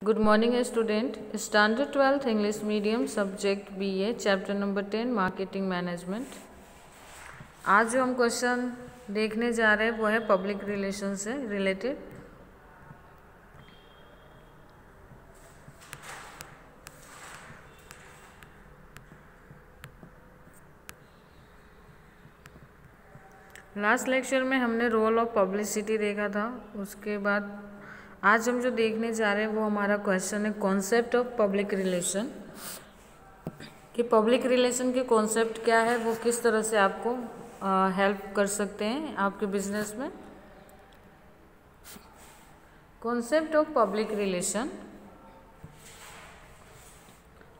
Good morning student. Standard 12th English medium subject BA chapter number 10 marketing management. आज जो हम question देखने जा रहे हैं वो है पब्लिक रिलेशन से रिलेटेड। लास्ट लेक्चर में हमने रोल ऑफ पब्लिसिटी देखा था। उसके बाद आज हम जो देखने जा रहे हैं वो हमारा क्वेश्चन है कॉन्सेप्ट ऑफ पब्लिक रिलेशन, कि पब्लिक रिलेशन के कॉन्सेप्ट क्या है, वो किस तरह से आपको हेल्प कर सकते हैं आपके बिजनेस में। Concept of public relation,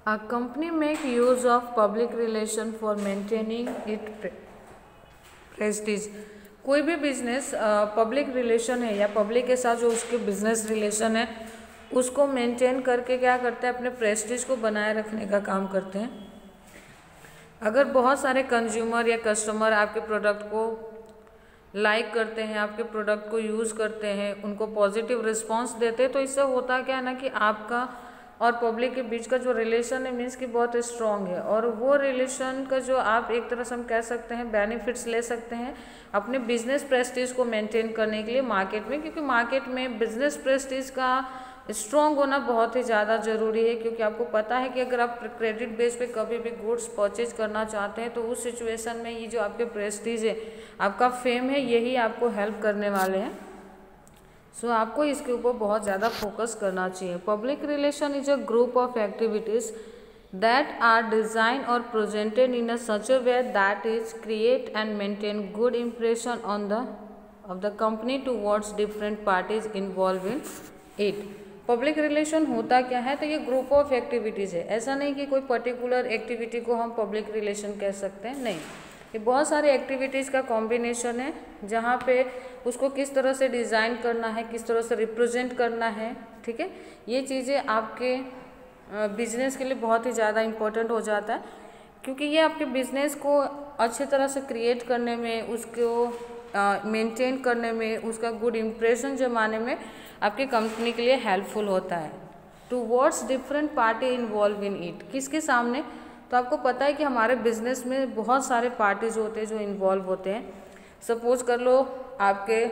a company make use of public relation for maintaining it Prestige. कोई भी बिजनेस पब्लिक रिलेशन है या पब्लिक के साथ जो उसके बिजनेस रिलेशन है उसको मेंटेन करके क्या करते हैं, अपने प्रेस्टीज को बनाए रखने का काम करते हैं। अगर बहुत सारे कंज्यूमर या कस्टमर आपके प्रोडक्ट को लाइक करते हैं, आपके प्रोडक्ट को यूज़ करते हैं, उनको पॉजिटिव रिस्पांस देते हैं, तो इससे होता क्या है ना कि आपका और पब्लिक के बीच का जो रिलेशन है मीन्स कि बहुत स्ट्रॉन्ग है, और वो रिलेशन का जो आप एक तरह से हम कह सकते हैं बेनिफिट्स ले सकते हैं अपने बिजनेस प्रेस्टीज को मेंटेन करने के लिए मार्केट में, क्योंकि मार्केट में बिजनेस प्रेस्टीज का स्ट्रॉन्ग होना बहुत ही ज़्यादा ज़रूरी है। क्योंकि आपको पता है कि अगर आप क्रेडिट बेस पे कभी भी गुड्स परचेज करना चाहते हैं तो उस सिचुएशन में ये जो आपके प्रेस्टीज है, आपका फेम है, यही आपको हेल्प करने वाले हैं। सो आपको इसके ऊपर बहुत ज़्यादा फोकस करना चाहिए। Public relation is a group of activities that are designed or presented in a such a way that is create and maintain good impression on the company towards different parties involved in it। Public relation होता क्या है, तो ये group of activities है। ऐसा नहीं कि कोई पर्टिकुलर एक्टिविटी को हम पब्लिक रिलेशन कह सकते हैं, नहीं, ये बहुत सारे एक्टिविटीज़ का कॉम्बिनेशन है जहाँ पे उसको किस तरह से डिज़ाइन करना है, किस तरह से रिप्रेजेंट करना है। ठीक है, ये चीज़ें आपके बिजनेस के लिए बहुत ही ज़्यादा इम्पोर्टेंट हो जाता है, क्योंकि ये आपके बिजनेस को अच्छी तरह से क्रिएट करने में, उसको मेंटेन करने में, उसका गुड इम्प्रेशन जमाने में आपकी कंपनी के लिए हेल्पफुल होता है। Towards different party involve in it, किसके सामने, तो आपको पता है कि हमारे बिजनेस में बहुत सारे पार्टीज होते हैं जो इन्वॉल्व होते हैं। सपोज कर लो आपके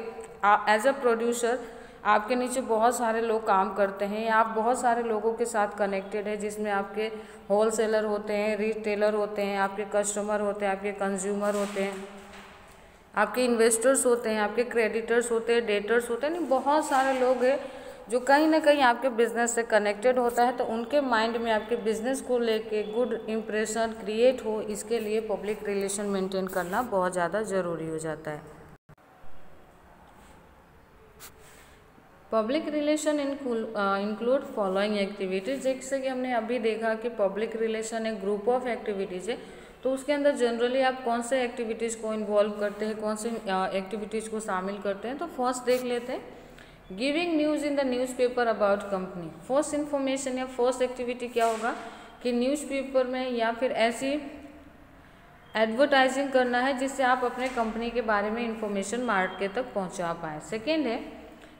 एज अ प्रोड्यूसर आपके नीचे बहुत सारे लोग काम करते हैं, या आप बहुत सारे लोगों के साथ कनेक्टेड है, जिसमें आपके होलसेलर होते हैं, रिटेलर होते हैं, आपके कस्टमर होते हैं, आपके कंज्यूमर होते हैं, आपके इन्वेस्टर्स होते हैं, आपके क्रेडिटर्स होते हैं, डेटर्स होते हैं, नहीं बहुत सारे लोग हैं जो कहीं ना कहीं आपके बिजनेस से कनेक्टेड होता है। तो उनके माइंड में आपके बिजनेस को लेके गुड इम्प्रेशन क्रिएट हो, इसके लिए पब्लिक रिलेशन मेंटेन करना बहुत ज़्यादा ज़रूरी हो जाता है। Public relation include following activities, जैसे कि हमने अभी देखा कि पब्लिक रिलेशन एक ग्रुप ऑफ एक्टिविटीज़ है, तो उसके अंदर जनरली आप कौन से एक्टिविटीज़ को इन्वॉल्व करते हैं, कौन से एक्टिविटीज़ को शामिल करते हैं। तो फर्स्ट देख लेते हैं, giving news in the newspaper about company. First information या फर्स्ट एक्टिविटी क्या होगा कि न्यूज़पेपर में या फिर ऐसी एडवर्टाइजिंग करना है जिससे आप अपने कंपनी के बारे में इंफॉर्मेशन मार्केट तक पहुंचा पाएँ। सेकेंड है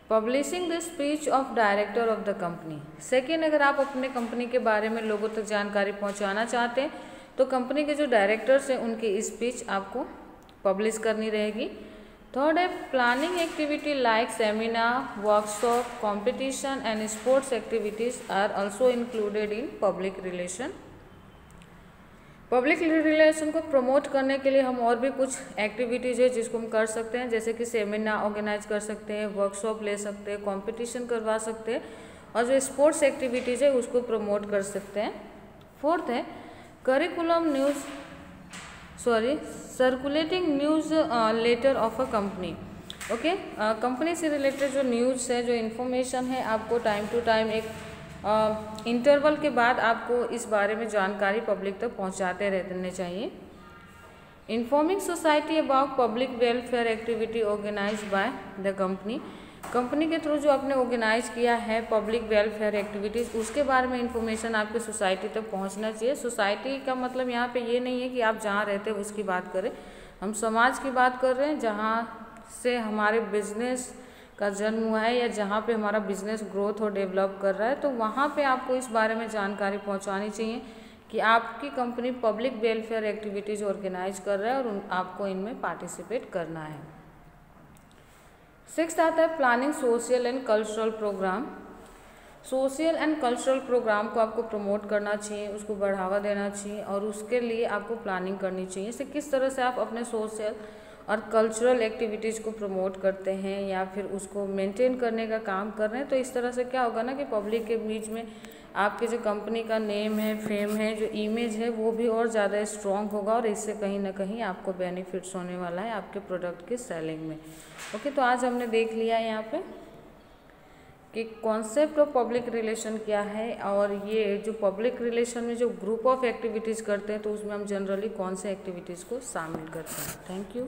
publishing the speech of director of the company. Second, अगर आप अपने कंपनी के बारे में लोगों तक जानकारी पहुंचाना चाहते हैं तो कंपनी के जो डायरेक्टर्स हैं उनकी स्पीच आपको पब्लिश करनी रहेगी। थर्ड है planning activity like seminar, workshop, competition and sports activities are also included in public relation. Public relation को प्रमोट करने के लिए हम और भी कुछ एक्टिविटीज़ है जिसको हम कर सकते हैं, जैसे कि सेमिनार ऑर्गेनाइज कर सकते हैं, वर्कशॉप ले सकते हैं, कंपटीशन करवा सकते हैं, और जो स्पोर्ट्स एक्टिविटीज़ है उसको प्रमोट कर सकते हैं। फोर्थ है curriculum circulating newsletter of a company. Okay, company से रिलेटेड जो न्यूज़ है, जो इन्फॉर्मेशन है, आपको टाइम टू टाइम एक इंटरवल के बाद आपको इस बारे में जानकारी पब्लिक तक पहुंचाते रहने चाहिए। Informing society about public welfare activity organize by the company. Company के थ्रू जो आपने ऑर्गेनाइज किया है पब्लिक वेलफेयर एक्टिविटीज़, उसके बारे में इंफॉर्मेशन आपके सोसाइटी तक पहुंचना चाहिए। सोसाइटी का मतलब यहाँ पे ये नहीं है कि आप जहाँ रहते हैं उसकी बात करें, हम समाज की बात कर रहे हैं, जहाँ से हमारे बिजनेस का जन्म हुआ है या जहाँ पे हमारा बिजनेस ग्रोथ और डेवलप कर रहा है, तो वहाँ पे आपको इस बारे में जानकारी पहुँचानी चाहिए कि आपकी company public welfare activities organize कर रहा है और आपको इनमें पार्टिसिपेट करना है। 6 आता है planning social and cultural programme. Social and cultural programme को आपको प्रमोट करना चाहिए, उसको बढ़ावा देना चाहिए और उसके लिए आपको प्लानिंग करनी चाहिए। इसे किस तरह से आप अपने सोशल और कल्चरल एक्टिविटीज़ को प्रमोट करते हैं या फिर उसको मेंटेन करने का काम कर रहे हैं, तो इस तरह से क्या होगा ना कि पब्लिक के बीच में आपके जो कंपनी का नेम है, फेम है, जो इमेज है, वो भी और ज़्यादा स्ट्रॉन्ग होगा और इससे कहीं ना कहीं आपको बेनिफिट्स होने वाला है आपके प्रोडक्ट की सेलिंग में। ओके, तो आज हमने देख लिया है यहाँ पे कि कॉन्सेप्ट ऑफ पब्लिक रिलेशन क्या है और ये जो पब्लिक रिलेशन में जो ग्रुप ऑफ एक्टिविटीज़ करते हैं तो उसमें हम जनरली कौन से एक्टिविटीज़ को शामिल करते हैं। Thank you.